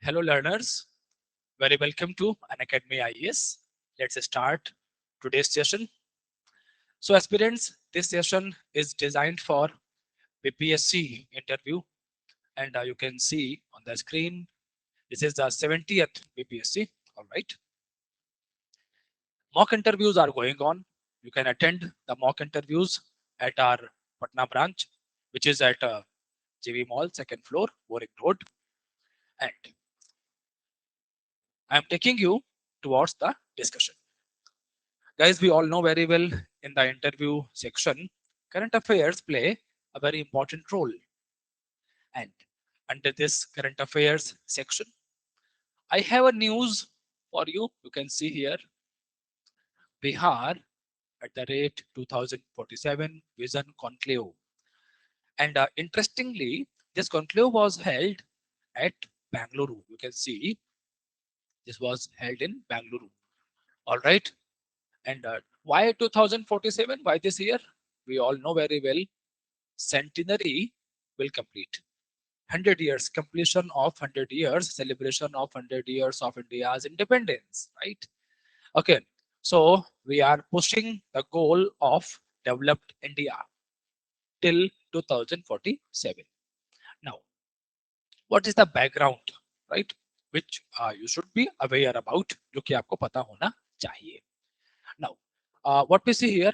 Hello learners, very welcome to Unacademy IES. Let's start today's session. So aspirants, this session is designed for BPSC interview and you can see on the screen, this is the 70th BPSC, all right. Mock interviews are going on. You can attend the mock interviews at our Patna branch, which is at JV Mall, second floor, Boring Road. And I'm taking you towards the discussion. Guys, we all know very well in the interview section, current affairs play a very important role. And under this current affairs section, I have a news for you. You can see here, Bihar at the rate 2047 Vision Conclave. And interestingly, this conclave was held at Bangalore. You can see this was held in Bangalore. All right. And why 2047? Why this year? We all know very well. Centenary will complete 100 years, completion of 100 years, celebration of 100 years of India's independence, right? Okay, so we are pushing the goal of developed India till 2047. Now, what is the background, right? Which you should be aware about, जो कि आपको पता होना चाहिए. Now, what we see here,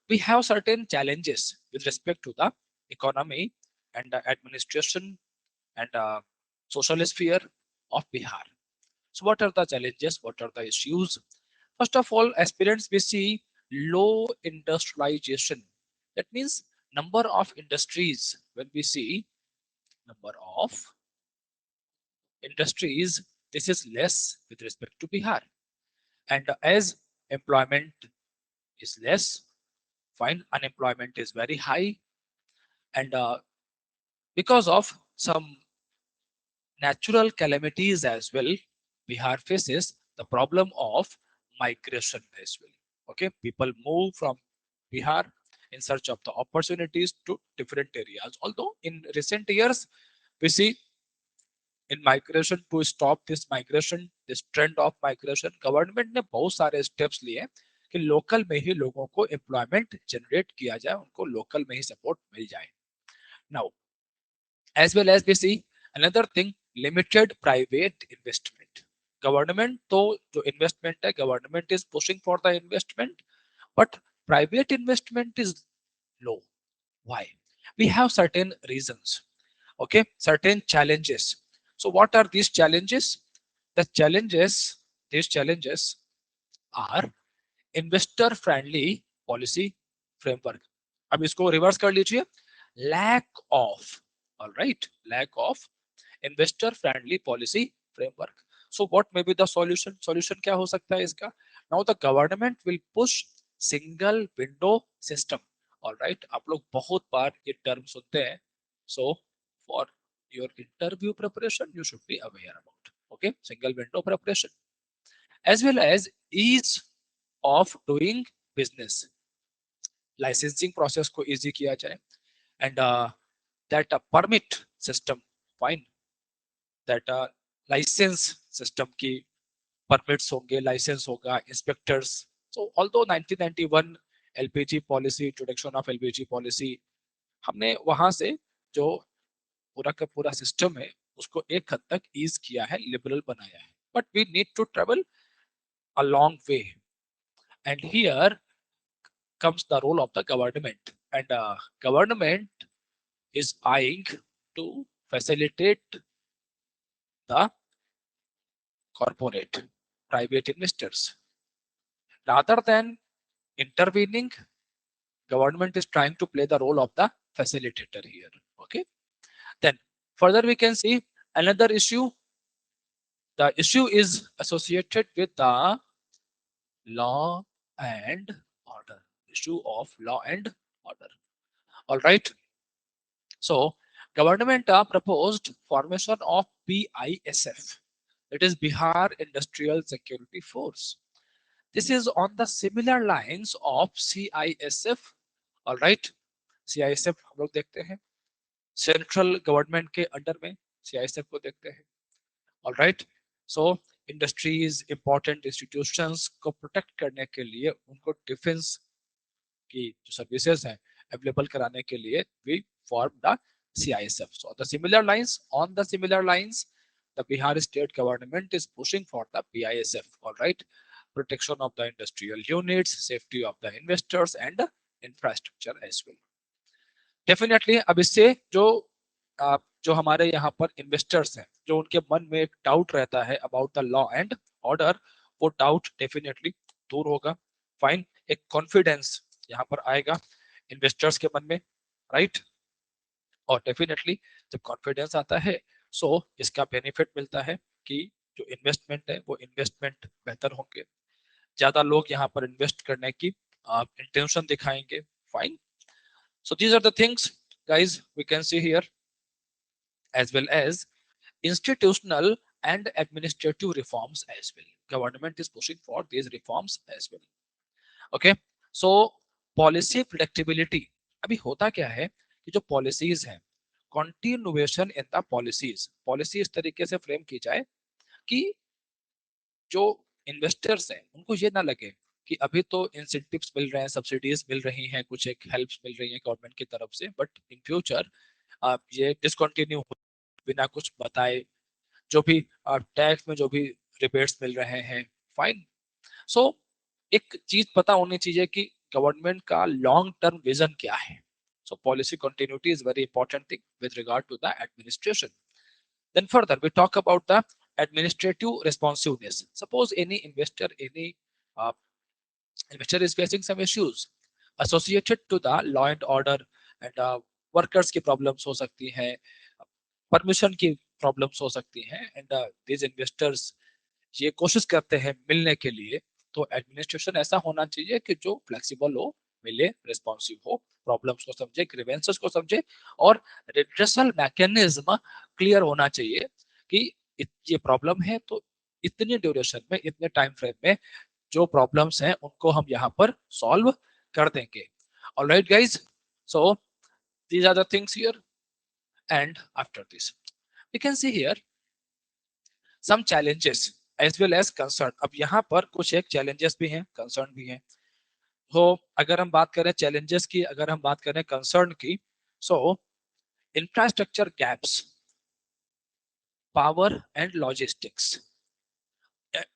we have certain challenges with respect to the economy and the administration and social sphere of Bihar. So what are the challenges? What are the issues? First of all, aspirants, we see low industrialization. That means number of industries. When we see number of industries, this is less with respect to Bihar. And as employment is less, fine, unemployment is very high. And because of some natural calamities as well, Bihar faces the problem of migration as well. Okay, people move from Bihar in search of the opportunities to different areas. Although in recent years, we see in migration, to stop this migration, this trend of migration, government ने बहुत सारे steps लिए कि local में ही लोगों को employment generate किया जाए, उनको local में ही support मिल जाए. Now, as well as we see another thing, limited private investment. Government तो जो investment है, government is pushing for the investment, but private investment is low. Why? We have certain reasons. Okay, certain challenges. So what are these challenges? The challenges, these challenges are investor friendly policy framework. अब इसको reverse कर लीजिए, lack of, all right, lack of investor friendly policy framework. So what may be the solution? Solution क्या हो सकता है इसका? Now the government will push single window system. All right, आप लोग बहुत बार ये term सुनते हैं. So for your interview preparation, you should be aware about. Okay, single window preparation, as well as ease of doing business. Licensing process को easy किया जाए, and that permit system, fine, that license system की permits होंगे, license होगा, inspectors. So although 1991 LPG policy, introduction of LPG policy, हमने वहां से जो पूरा का पूरा सिस्टम है उसको एक हद तक ईज किया है, लिबरल बनाया है, but we need to travel a long way, and here comes the role of the government, and government is eyeing to facilitate the corporate private investors. Rather than intervening, government is trying to play the role of the facilitator here. Okay, then further we can see another issue. The issue is associated with the law and order, issue of law and order. All right, so government proposed formation of BISF, that is Bihar Industrial Security Force. This is on the similar lines of CISF. All right, CISF हम लोग देखते हैं central government के under में, CISF को देखते हैं. All right. So industries important institutions को प्रोटेक्ट करने के लिए, उनको डिफेंस की जो सर्विसेज हैं अवेलेबल कराने के लिए we form the CISF. So the similar lines, on the similar lines, the Bihar state government is pushing for the BISF, all right, protection of the industrial units, safety of the investors and infrastructure as well. Definitely अब इससे जो हमारे यहाँ पर investors हैं, जो उनके मन में एक डाउट रहता है about the law and order, वो डाउट डेफिनेटली दूर होगा। फाइन, एक कॉन्फिडेंस यहाँ पर आएगा इन्वेस्टर्स के मन में, राइट। और डेफिनेटली जब कॉन्फिडेंस आता है, सो इसका बेनिफिट मिलता है कि जो इन्वेस्टमेंट है वो इन्वेस्टमेंट बेहतर होंगे, ज्यादा लोग यहाँ पर इन्वेस्ट करने की इंटेंशन दिखाएंगे। Fine, so these are the things, guys, we can see here, as well as institutional and administrative reforms as well. Government is pushing for these reforms as well. Okay, so policy predictability. अभी होता क्या है कि जो policies हैं, continuation in the policies, policy इस तरीके से फ्रेम की जाए कि जो इन्वेस्टर्स हैं उनको ये ना लगे कि अभी तो इंसेंटिव्स मिल रहे हैं, सब्सिडीज मिल रही हैं, कुछ एक हेल्प्स मिल रही हैं गवर्नमेंट की तरफ से, बट इन फ्यूचर आप ये डिसकंटिन्यू बिना कुछ बताए, जो भी टैक्स में जो भी रिबेट्स मिल रहे हैं। फाइन, सो एक चीज पता होनी चाहिए कि गवर्नमेंट का लॉन्ग टर्म विजन क्या है। So policy continuity is very important thing with regard to the administration. Then further, we talk about the administrative responsiveness. Suppose any investor, any uh, investor is facing some issues associated to the law and order, and workers की problems हो सकती हैं, permission की problems हो सकती हैं, and these investors ये कोशिश करते हैं मिलने के लिए। तो एडमिनिस्ट्रेशन ऐसा होना चाहिए कि जो फ्लेक्सिबल हो, मिले, रिस्पॉन्सिव हो, प्रॉब्लम्स को समझे, ग्रीवेंसेस को समझे, और रिड्रेसल मैकेनिज्म क्लियर होना चाहिए कि ये प्रॉब्लम है तो इतनी ड्यूरेशन में, इतने टाइम फ्रेम में जो प्रॉब्लम्स हैं उनको हम यहाँ पर सॉल्व कर देंगे। Alright guys, so these are the things here, and after this we can see here some challenges as well as concern. अब यहाँ पर कुछ एक challenges भी हैं, concern भी हैं। तो अगर हम बात करें challenges की, अगर हम बात करें concern की, so infrastructure gaps, power and logistics,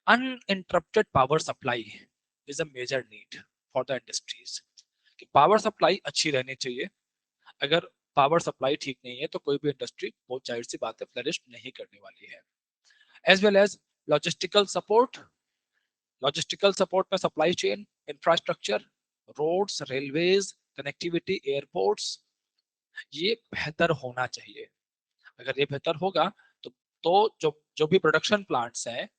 uninterrupted power supply is a major need for the industries. कि power supply अच्छी रहनी चाहिए, अगर पावर सप्लाई ठीक नहीं है तो कोई भी इंडस्ट्री, बहुत जाहिर सी बात है, फ्लरिश नहीं करने वाली है। As well as logistical support, logistical support में supply chain, infrastructure, roads, railways, connectivity, airports, ये बेहतर होना चाहिए। अगर ये बेहतर होगा तो जो भी प्रोडक्शन प्लांट्स हैं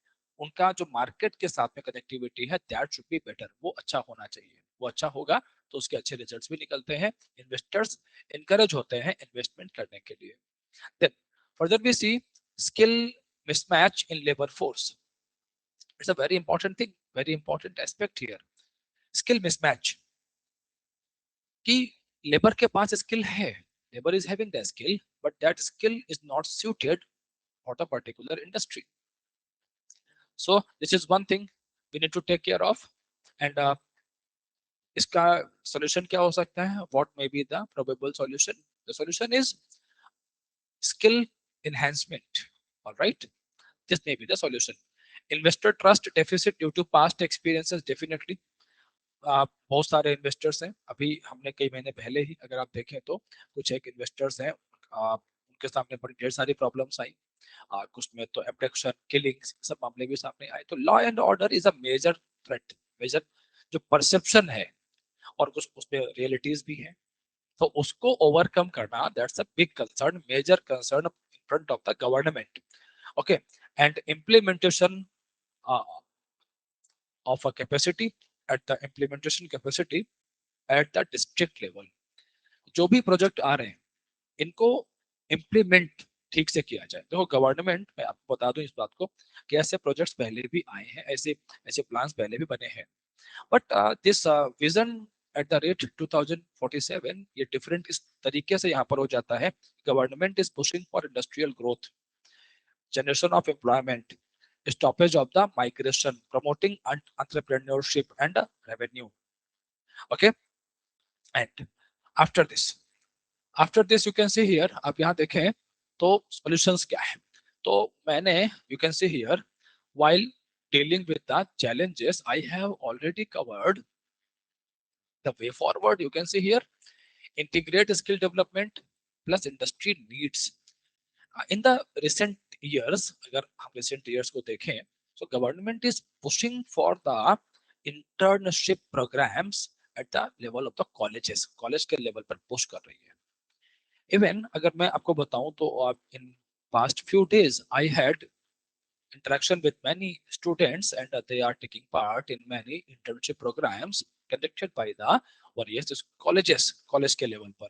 उनका जो मार्केट के साथ में कनेक्टिविटी है, दैट शुड बी बेटर, वो अच्छा होना चाहिए। वो अच्छा होगा तो उसके अच्छे रिजल्ट्स भी निकलते हैं, इन्वेस्टर्स इनकरेज होते हैं इन्वेस्टमेंट करने के लिए। Then further we see skill mismatch in labour force. It's a very important thing, very important aspect here. Skill mismatch, कि लेबर के पास स्किल है, labour is having the skill, but that skill is not suited for the particular industry. So this is one thing we need to take care of, and इसका solution क्या हो सकता है? What may be the probable solution? The solution is skill enhancement. All right, this may be the solution. Investor trust deficit due to past experiences, definitely बहुत सारे investors हैं। अभी हमने कई महीने पहले ही अगर आप देखें तो कुछ एक इन्वेस्टर्स हैं, उनके सामने बड़ी ढेर सारी प्रॉब्लम्स आई, कुछ में तो एब्डक्शन, किलिंग्स, सब मामले भी सामने आए। तो law and order is a major threat, major जो परसेप्शन है, और कुछ उसमें रियलिटीज भी हैं, तो उसको ओवरकम करना, that's a big concern, major concern in front of the government. Okay, and implementation of a capacity, at the implementation capacity at the district level। जो भी प्रोजेक्ट आ रहे हैं इनको इम्प्लीमेंट ठीक से किया जाए। देखो गवर्नमेंट, मैं आपको बता दूं इस बात को कि ऐसे प्रोजेक्ट्स पहले भी आए हैं, ऐसे ऐसे प्लान्स पहले भी बने हैं, but this vision at the rate 2047 ये डिफरेंट इस तरीके से यहाँ पर हो जाता है। Government is pushing for industrial growth, generation of employment, stoppage of the migration, promoting entrepreneurship and revenue. Okay, and after this you can see here, आप यहाँ देखें तो solutions क्या है. तो मैंने you can see here, while dealing with the challenges I have already covered the way forward. You can see here, integrate skill development plus industry needs. In the recent years, अगर हम recent years को देखें, so government is pushing for the internship programs at the level of the colleges. College के level पर push कर रही है. Even अगर मैं आपको बताऊं तो in past few days I had interaction with many students and they are taking part in many internship programs conducted by the various colleges, college के level पर.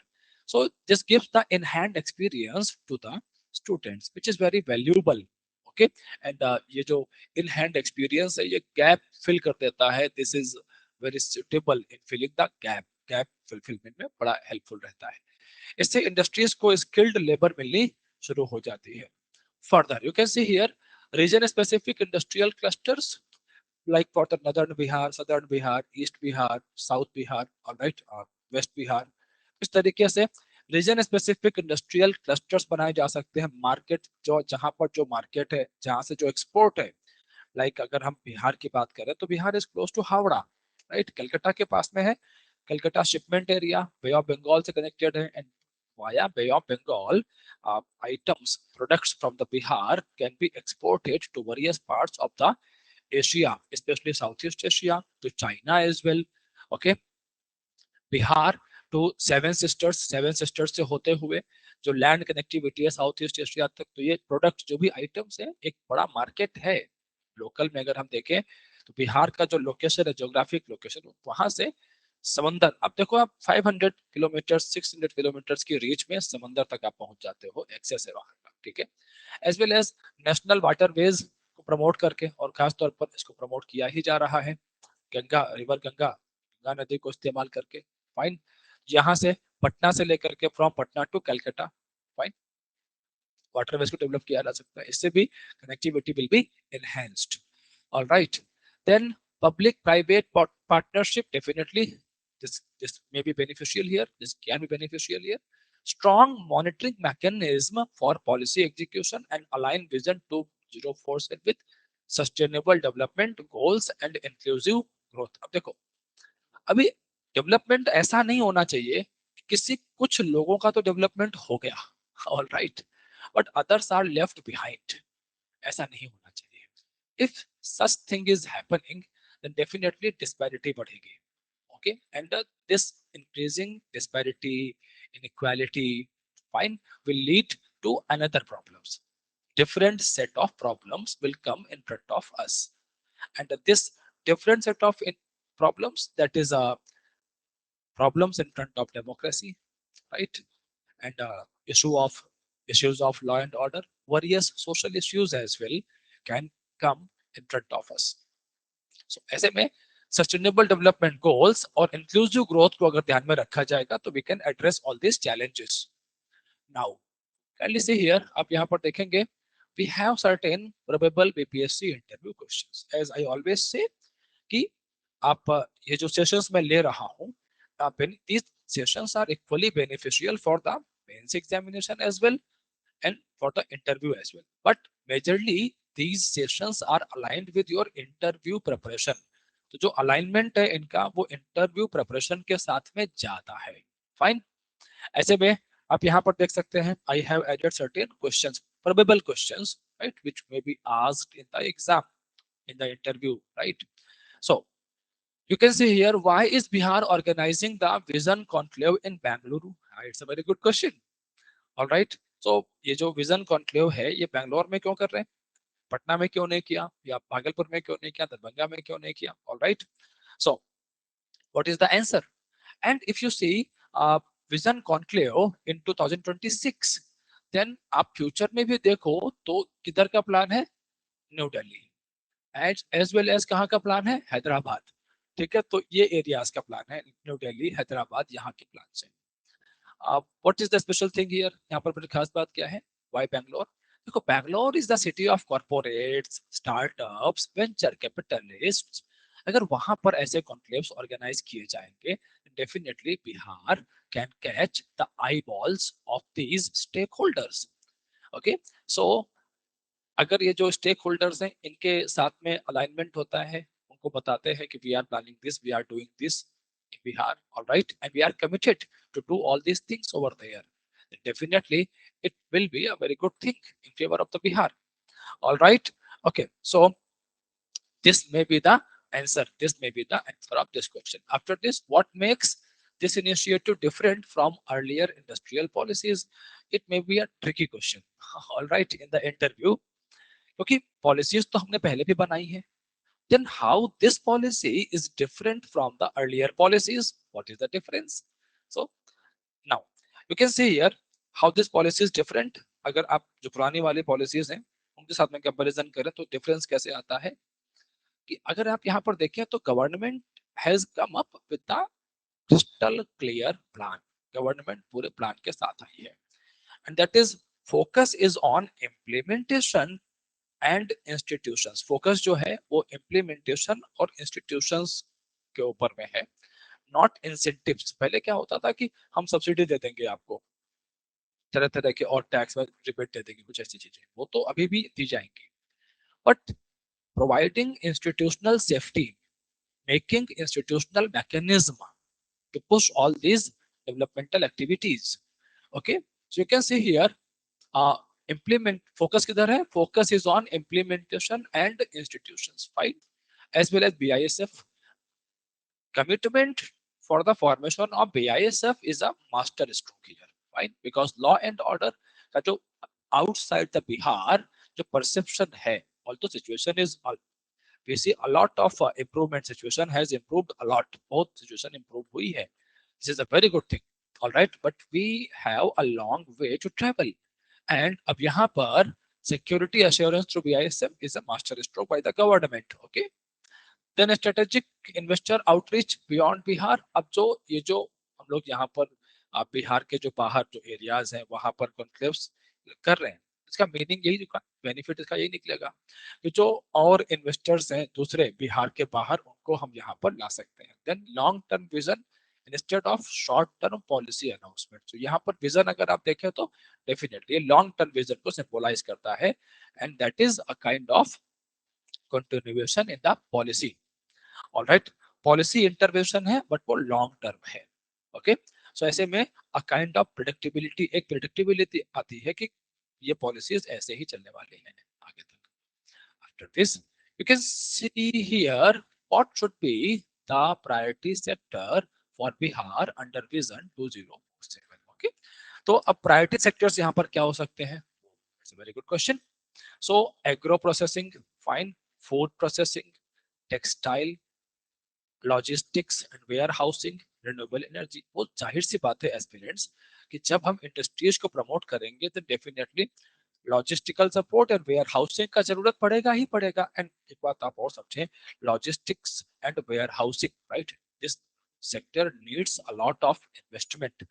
So this gives the in-hand experience to the students, which is very valuable. Okay, and ये जो in-hand experience है ये gap fill कर देता है. This is very suitable in filling the gap fulfillment में बड़ा helpful रहता है. इससे इंडस्ट्रीज को स्किल्ड लेबर मिलनी शुरू हो जाती है. Further, you can see here region-specific industrial clusters like for the northern Bihar, southern Bihar, east Bihar, south Bihar, all right, west Bihar. इस तरीके से रीजन स्पेसिफिक इंडस्ट्रियल क्लस्टर्स बनाए जा सकते हैं. मार्केट जो जहां पर जो मार्केट है, जहां से जो एक्सपोर्ट है, लाइक अगर हम बिहार की बात करें तो Bihar is close to Howrah, right, Calcutta के पास में है. Calcutta shipment area bay of Bengal से कनेक्टेड है and via Bay of Bengal, items, products from the Bihar can be exported to various parts of the Asia, especially Southeast Asia, to China as well. Okay, Bihar to seven sisters से होते हुए जो land connectivity है south east Asia तक, तो ये product जो भी आइटम्स है एक बड़ा मार्केट है. लोकल में अगर हम देखें तो बिहार का जो लोकेशन है, ज्योग्राफिक लोकेशन, वहां से समंदर, अब देखो आप 500 किलोमीटर 600 किलोमीटर की रीच में समंदर तक आप पहुंच जाते हो, एक्सेस है वहां का. ठीक है, as well as national waterways को प्रमोट करके, और खासतौर पर इसको प्रमोट किया ही जा रहा है गंगा रिवर, गंगा नदी को इस्तेमाल करके. फाइन, यहाँ से पटना से लेकर के from Patna to Calcutta, fine, waterways को डेवलप किया जा सकता है. इससे भी connectivity will be enhanced. Alright, then public private partnership, definitely this may be beneficial here, this can be beneficial here. Strong monitoring mechanism for policy execution and align vision 2047 with sustainable development goals and inclusive growth. अब देखो, अभी development ऐसा नहीं होना चाहिए कि किसी कुछ लोगों का तो डेवलपमेंट हो गया, all right, but others are left behind. ऐसा नहीं होना चाहिए. If such thing is happening then definitely disparity बढ़ेगी. Okay, and this increasing disparity, inequality, fine, will lead to another problems. Different set of problems will come in front of us, and this different set of problems, that is problems in front of democracy, right, and issues of law and order, various social issues as well can come in front of us. So ऐसे में sustainable development goals और inclusive growth को अगर ध्यान में रखा जाएगा तो we can address all this challenges. Now kindly see here, आप यहाँ पर देखेंगे we have certain probable BPSC interview questions. As I always say कि आप ये जो सेशंस मैं ले रहा हूँ, these sessions are equally beneficial for the mains examination as well and for the interview as well, but majorly these sessions are aligned with your interview preparation. तो जो अलाइनमेंट है इनका वो इंटरव्यू प्रिपरेशन के साथ में जाता है. फाइन, ऐसे में आप यहाँ पर देख सकते हैं I have added certain questions, probable questions, right, which may be asked in the exam, in the interview, right? So you can see here, why is Bihar organizing the Vision Conclave in Bangalore? It's a very good question. All right. So ये जो vision conclave है ये बैंगलोर में क्यों कर रहे हैं, पटना में क्यों नहीं किया, या भागलपुर में क्यों नहीं किया, दरभंगा में क्यों नहीं किया? All right. So what is the answer? And if you see Vision Conclave in 2026, then आप फ्यूचर में भी देखो तो किधर का प्लान है, New Delhi, as well as कहाँ का प्लान है, हैदराबाद. ठीक है, तो ये एरियाज का प्लान है, न्यू दिल्ली, हैदराबाद, यहाँ के प्लान है. What is the special thing here, यहाँ पर बड़ी खास बात क्या है, व्हाई बैंगलोर? देखो Bangalore is the city of corporates, startups, venture capitalists. अगर वहां पर ऐसे कॉन्क्लेव्स ऑर्गेनाइज किए जाएंगे, definitely Bihar can catch the eyeballs of these stakeholders. Okay, so अगर ये जो स्टेक होल्डर्स हैं इनके साथ में अलाइनमेंट होता है, उनको बताते हैं कि we are planning this, we are doing this in Bihar, alright, and we are committed to do all these things over there, definitely it will be a very good thing in favor of the Bihar. All right. Okay. So this may be the answer. This may be the answer of this question. After this, what makes this initiative different from earlier industrial policies? It may be a tricky question. All right. In the interview, क्योंकि policies तो हमने पहले भी बनाई है. Then how this policy is different from the earlier policies? What is the difference? So now you can see here how this policy is different. अगर आप जो पुरानी वाली पॉलिसीज हैं उनके साथ में कंपैरिजन करें तो डिफरेंस कैसे आता है कि अगर आप यहाँ पर देखें तो government has come up with the crystal clear plan. Government पूरे प्लान के साथ आई है and that is focus is on implementation and institutions. Focus जो है वो इम्प्लीमेंटेशन और इंस्टीट्यूशंस के ऊपर में है, नॉट इंसेंटिव्स. पहले क्या होता था कि हम सब्सिडी दे देंगे आपको, तरह तरह के और टैक्स में रिबेट दे देंगे, कुछ ऐसी चीजें, वो तो अभी भी दी जाएंगी. But providing institutional safety, making institutional mechanism to push all these developmental activities. Okay, so you can see here implement focus किधर है, focus is on implementation and institutions, fine, as well as BISF. Commitment for the formation of BISF is a master stroke here, fine, because law and order का जो outside the Bihar जो perception है, although situation is we see a lot of improvement, situation has improved a lot, both situation improved हुई है. This is a very good thing, all right, but we have a long way to travel. And अब यहाँ पर security assurance through BISF is a master stroke by the government. Okay, then strategic investor outreach beyond Bihar. अब जो ये जो हम लोग यहाँ पर बिहार के जो बाहर जो एरियाज हैं वहां पर कॉन्क्लेव्स कर रहे हैं, इसका मीनिंग यही, बेनिफिट इसका यही निकलेगा कि जो और इन्वेस्टर्स हैं दूसरे बिहार के बाहर उनको हम यहाँ पर ला सकते हैं. Then long term vision instead of short term policy announcement. तो यहाँ पर विजन अगर आप देखें तो डेफिनेटली लॉन्ग टर्म विजन को सिंबलाइज करता है and that is a kind of continuation in the policy. Alright, policy intervention है बट वो लॉन्ग टर्म है. ओके, सो ऐसे में अ काइंड ऑफ प्रेडिक्टेबिलिटी, एक प्रेडिक्टेबिलिटी आती है कि ये पॉलिसीज ऐसे ही चलने वाली हैं आगे तक. After this you can see here what should be the priority sector for Bihar under vision 2047. Okay, तो अब प्रायोरिटी सेक्टर्स यहाँ पर क्या हो सकते हैं? It's a very good question. So agro processing, fine, food processing, textile, logistics and warehousing, renewable energy. वो जाहिर सी बात है एस्पिरेंट्स कि जब हम इंडस्ट्रीज को प्रमोट करेंगे तो definitely logistical support and warehousing का जरूरत पड़ेगा ही पड़ेगा. एंड एक बात आप और समझें, logistics and warehousing, right, this sector needs a lot of investment.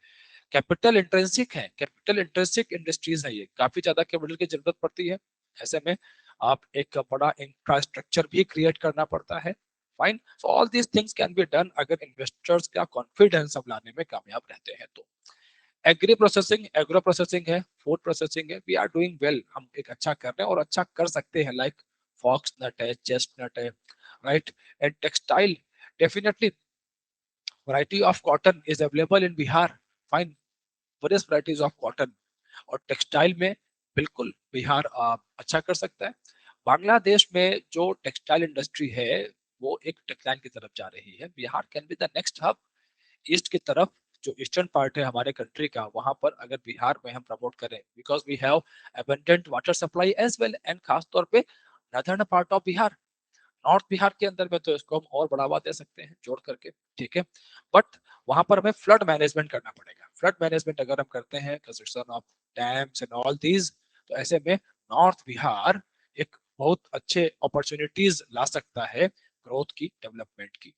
Capital intrinsic है, कैपिटल इंट्रेंसिक इंडस्ट्रीज है, ये काफी ज्यादा कैपिटल की जरूरत पड़ती है. ऐसे में आप एक बड़ा इंफ्रास्ट्रक्चर भी क्रिएट करना पड़ता है. Fine, so all these things can be done अगर इन्वेस्टर्स का कॉन्फिडेंस हम लाने में कामयाब रहते हैं तो. एग्री प्रोसेसिंग, एग्रो प्रोसेसिंग है, फूड प्रोसेसिंग है, वी आर डूइंग वेल, हम एक अच्छा कर रहे हैं और अच्छा कर सकते हैं. लाइक फॉक्स नट है, चेस्टनट है, right. And textile, definitely variety of cotton is available in Bihar, fine, various varieties of cotton. और टेक्सटाइल में बिल्कुल बिहार अच्छा कर सकता है. बांग्लादेश में जो टेक्सटाइल इंडस्ट्री है वो एक डिक्लाइन की तरफ जा रही है. Bihar can be the next hub east की तरफ. जो ईस्टर्न पार्ट है हमारे कंट्री का, वहां पर अगर बिहार में हम प्रमोट करें, because we have abundant water supply as well, and खास तौर पे northern part of Bihar, north Bihar के अंदर में, तो इसको हम और बढ़ावा दे सकते हैं जोड़ करके. ठीक है, बट वहां पर हमें फ्लड मैनेजमेंट करना पड़ेगा. फ्लड मैनेजमेंट अगर हम करते हैं, construction of dams and all these, तो ऐसे में नॉर्थ बिहार एक बहुत अच्छे अपॉर्चुनिटीज ला सकता है ग्रोथ की, डेवलपमेंट की.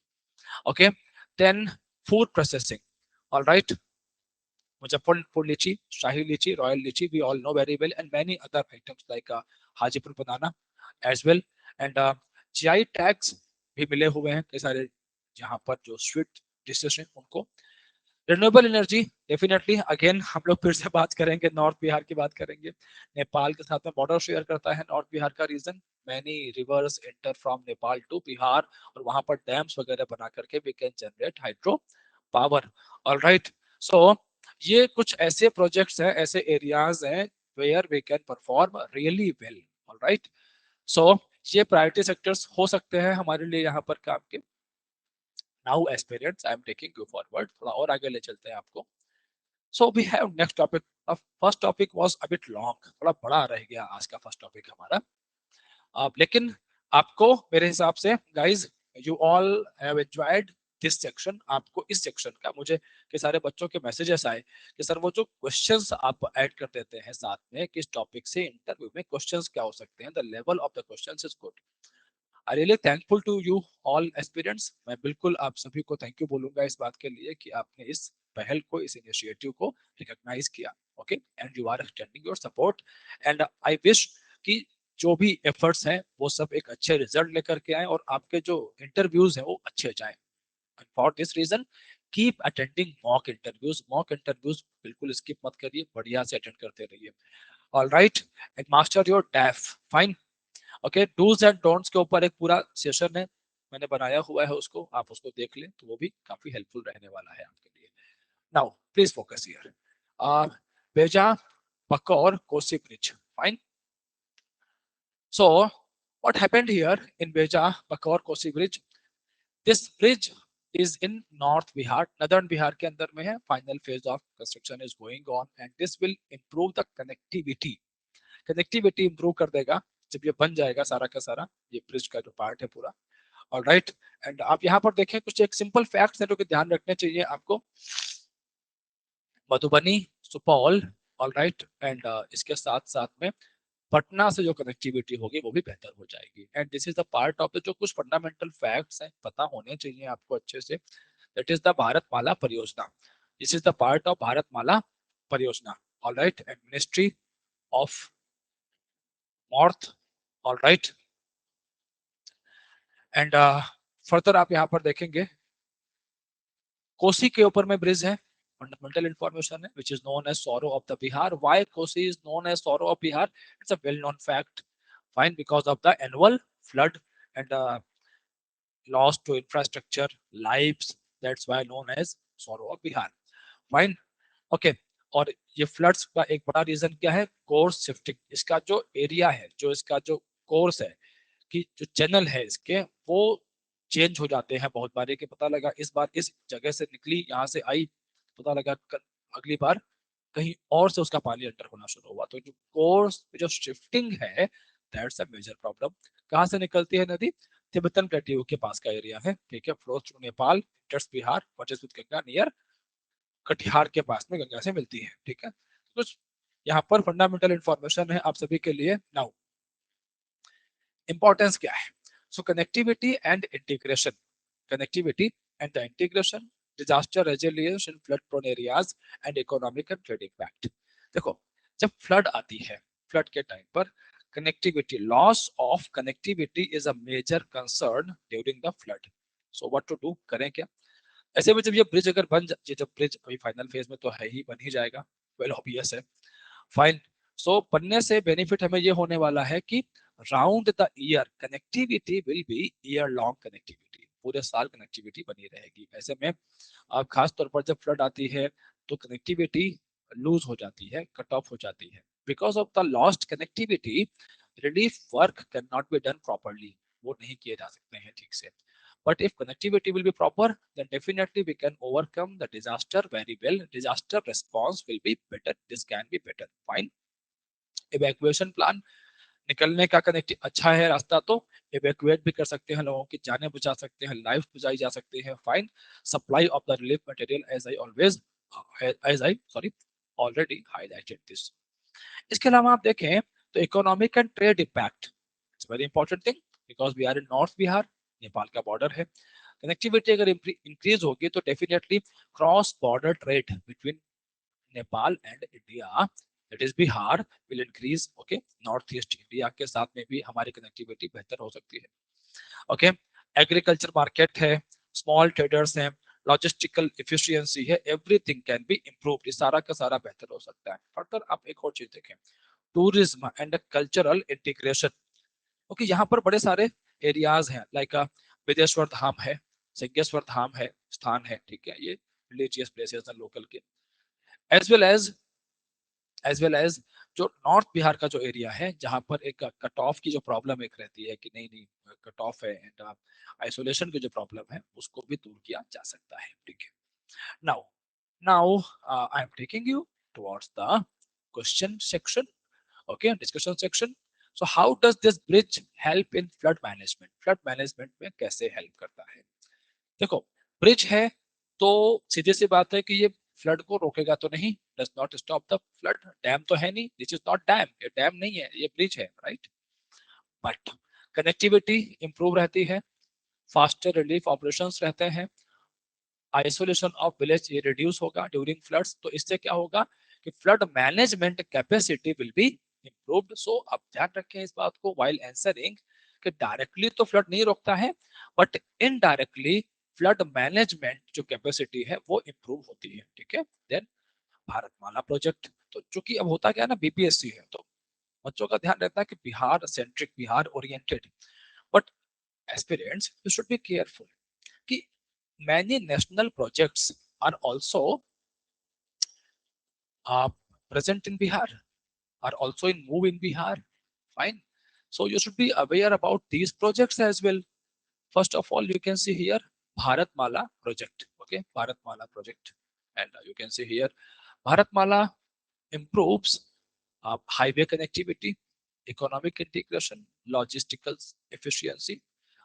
Okay, then food processing, all right. Muzaffarpur lychee, Shahi lychee, royal lychee, we all know very well, and many other items like Hajipur banana as well. And GI tags भी मिले हुए हैं कई सारे, जहाँ पर जो स्वीट डिशेस हैं उनको। रिन्यूएबल एनर्जी डेफिनेटली, अगेन हम लोग फिर से बात करेंगे, नॉर्थ बिहार की बात करेंगे। नेपाल के साथ में बॉर्डर शेयर करता है नॉर्थ बिहार का region, many rivers enter from Nepal to Bihar, और वहां पर डैम्स वगैरह बना करके we can generate hydro power. Alright, so ये कुछ ऐसे प्रोजेक्ट्स हैं, ऐसे एरियाज हैं where we can perform really well. Alright, so ये प्रायोरिटी सेक्टर्स हो सकते हैं हमारे लिए यहाँ पर काम के। Now aspirants, I am taking you forward, थोड़ा और आगे ले चलते हैं आपको। So we have next topic. First topic was a bit long, थोड़ा बड़ा रह गया आज का फर्स्ट टॉपिक हमारा। लेकिन आपको मेरे हिसाब से guys, you all have enjoyed this section. आपको इस सेक्शन का, मुझे के सारे बच्चों के मैसेजेस आए कि सर वो जो क्वेश्चंस आप ऐड कर देते हैं साथ में, किस टॉपिक से इंटरव्यू में क्वेश्चंस क्या हो सकते हैं, the level of the questions is good. I really thankful to you all aspirants. मैं बिल्कुल आप सभी को थैंक यू बोलूंगा इस बात के लिए कि आपने इस पहल को, इस इनिशिएटिव को रिकॉग्नाइज किया। Okay, and you are extending your support, and I wish कि जो भी एफर्ट्स हैं वो सब एक अच्छे रिजल्ट लेकर के आए, और आपके जो इंटरव्यूज हैं वो अच्छे जाए। For this reason keep attending mock interviews. Mock interviews बिल्कुल स्किप मत करिए, बढ़िया से अटेंड करते रहिए। Alright, and master your DAF. Fine, okay, dos and don'ts के ऊपर एक पूरा सेशन है, मैंने बनाया हुआ है उसको, आप उसको देख लें तो वो भी काफी हेल्पफुल रहने वाला है आपके लिए। Now please focus here. Bheja Bakaur Kosi bridge. Fine, so what happened here in Beja Bakaur Kosi Bridge? This bridge is in North Bihar, Northern Bihar के अंदर में है। Final phase of construction is going on and this will improve the connectivity. Connectivity improve कर देगा जब ये बन जाएगा सारा का सारा, ये ब्रिज का जो पार्ट है पूरा। ऑलराइट, एंड आप यहाँ पर देखें कुछ एक सिंपल फैक्ट्स है जो कि ध्यान रखने चाहिए आपको। मधुबनी, सुपौल, ऑलराइट, एंड इसके साथ साथ में पटना से जो कनेक्टिविटी होगी वो भी बेहतर हो जाएगी। And this is the part of the, जो कुछ फंडामेंटल फैक्ट्स हैं पता होने चाहिए आपको अच्छे से। That is the Bharatmala Pariyojana. This is the part of Bharatmala Pariyojana. Alright, and ministry of north. Alright, and further आप यहाँ पर देखेंगे कोसी के ऊपर में ब्रिज है, फंडामेंटल इंफॉर्मेशन है, which is known as sorrow of the Bihar. Why Kosi is known as sorrow of Bihar? It's a well-known fact. Fine, because of the annual flood and loss to infrastructure, lives. That's why known as sorrow of Bihar. Fine, okay. और ये floods का एक बड़ा reason क्या है? Course shifting. इसका जो area है, जो इसका जो कोर्स है, कि जो चैनल है इसके, वो चेंज हो जाते हैं बहुत बार। कि पता लगा इस बार इस जगह से निकली, यहाँ से आई, पता लगा अगली बार कहीं और से उसका पानी एंटर होना शुरू हुआ। तो जो कोर्स जो शिफ्टिंग है, दैट्स अ मेजर प्रॉब्लम। कहाँ से निकलती है नदी? तिब्बतन प्लेट्यू के पास का एरिया है, ठीक है, flows through Nepal, इंटर्स Bihar, versus with Ganga near Katihar के पास में गंगा से मिलती है, ठीक है। कुछ यहाँ पर फंडामेंटल इंफॉर्मेशन है आप सभी के लिए। नाउ इंपॉर्टेंस क्या है? So connectivity and integration, connectivity and the integration, disaster resilience in flood prone areas and economic and trade impact. देखो, जब फ्लड आती है, फ्लड के टाइम पर connectivity, loss of connectivity is a major concern during the flood. So what to do, करें क्या? ऐसे में जब ये ब्रिज अगर बन जाए, जब ब्रिज अभी फाइनल फेज में तो है ही, बन ही जाएगा, वेल ऑब्वियस है। फाइन, सो बनने से बेनिफिट हमें ये होने वाला है कि round the year connectivity will B year long connectivity, पूरे साल कनेक्टिविटी बनी रहेगी। ऐसे में अब खास तौर पर जब फ्लड आती है तो कनेक्टिविटी लूज हो जाती है, कट ऑफ हो जाती है। Because of the lost connectivity, relief work can not be done properly, वो नहीं किए जा सकते हैं ठीक से। But if connectivity will be proper, then definitely we can overcome the disaster very well. Disaster response will be better. This can be better. Fine. Evacuation plan, निकलने का कनेक्ट अच्छा है रास्ता तो इवैक्यूएट भी कर सकते हैं, लोगों की जानें बचा सकते हैं, लाइफ बचाई जा सकती है। Fine, supply of the relief material as I sorry already highlighted this. इसके अलावा आप देखें तो economic and trade impact, it's very important thing, because we are in north Bihar, Nepal का बॉर्डर है। कनेक्टिविटी अगर इंक्रीज होगी तो definitely cross border trade between Nepal and India, that is Bihar, will increase. Okay, north east India के साथ में भी हमारी कनेक्टिविटी बेहतर हो सकती है। ओके, एग्रीकल्चर मार्केट है, स्मॉल ट्रेडर्स हैं, लॉजिस्टिकल एफिशिएंसी है, एवरीथिंग कैन बी इम्प्रूव्ड, ये सारा का सारा बेहतर हो सकता है। फर्दर आप एक और चीज देखें, tourism and cultural integration. Okay, यहाँ पर बड़े सारे एरियाज हैं, लाइक विदेश्वर धाम है, सिंहेश्वर धाम है, स्थान है, ठीक है, ये रिलीजियस प्लेसेस हैं लोकल के। एज वेल एज जो नॉर्थ बिहार का जो एरिया है, जहां पर एक कट ऑफ की जो प्रॉब्लम एक रहती है कि नहीं नहीं कट ऑफ है, एंड आइसोलेशन की जो प्रॉब्लम है उसको भी दूर किया जा सकता है, ठीक है। Now now I am taking you towards the question section, okay, discussion section. So how does this bridge help in flood management, flood management में कैसे हेल्प करता है? देखो, ब्रिज है तो सीधी सी बात है कि ये फ्लड को रोकेगा तो नहीं, does not stop the flood. Dam तो है नहीं, दिस इज नॉट डैम, ये डैम नहीं है, ये ब्रिज है, राइट। बट कनेक्टिविटी इंप्रूव रहती है, फास्टर रिलीफ ऑपरेशंस रहते हैं, आइसोलेशन ऑफ विलेज ये रिड्यूस होगा ड्यूरिंग फ्लड्स, तो इससे क्या होगा कि flood management capacity will be improved. So आप ध्यान रखें इस बात को व्हाइल आंसरिंग, कि डायरेक्टली तो फ्लड नहीं रोकता है, बट इनडायरेक्टली फ्लड मैनेजमेंट जो कैपेसिटी है वो इंप्रूव होती है, ठीक है। देन भारतमाला प्रोजेक्ट, तो चूंकि अब होता क्या है ना, बीपीएससी है तो बच्चों का ध्यान रहता है कि Bihar centric, Bihar oriented, but aspirants you should be careful कि many national projects are also present in Bihar, are also in move in Bihar. Fine. So you should be aware about these projects as well. First of all, you can see here Bharatmala project. Okay, Bharatmala project, and you can see here Bharatmala improves highway connectivity, economic integration, logistical efficiency.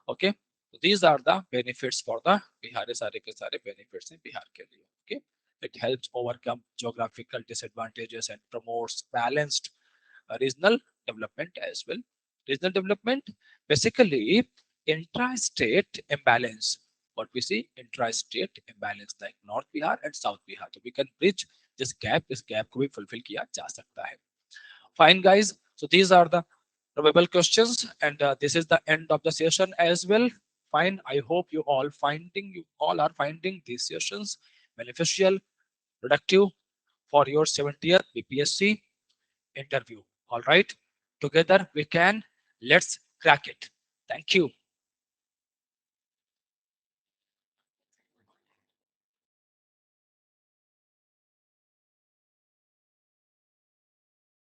Okay, so these are the benefits for the Bihar, सारे के सारे benefits हैं बिहार के लिए. Okay, it helps overcome geographical disadvantages and promotes balanced regional development as well. Regional development basically intra-state imbalance. What we see, intra-state imbalance like North Bihar and South Bihar. So we can bridge this gap. इस gap को भी fulfill किया जा सकता है. Fine, guys. So these are the probable questions, and this is the end of the session as well. Fine. I hope you all are finding these sessions beneficial, productive for your 70th BPSC interview. All right. Together we can. Let's crack it. Thank you.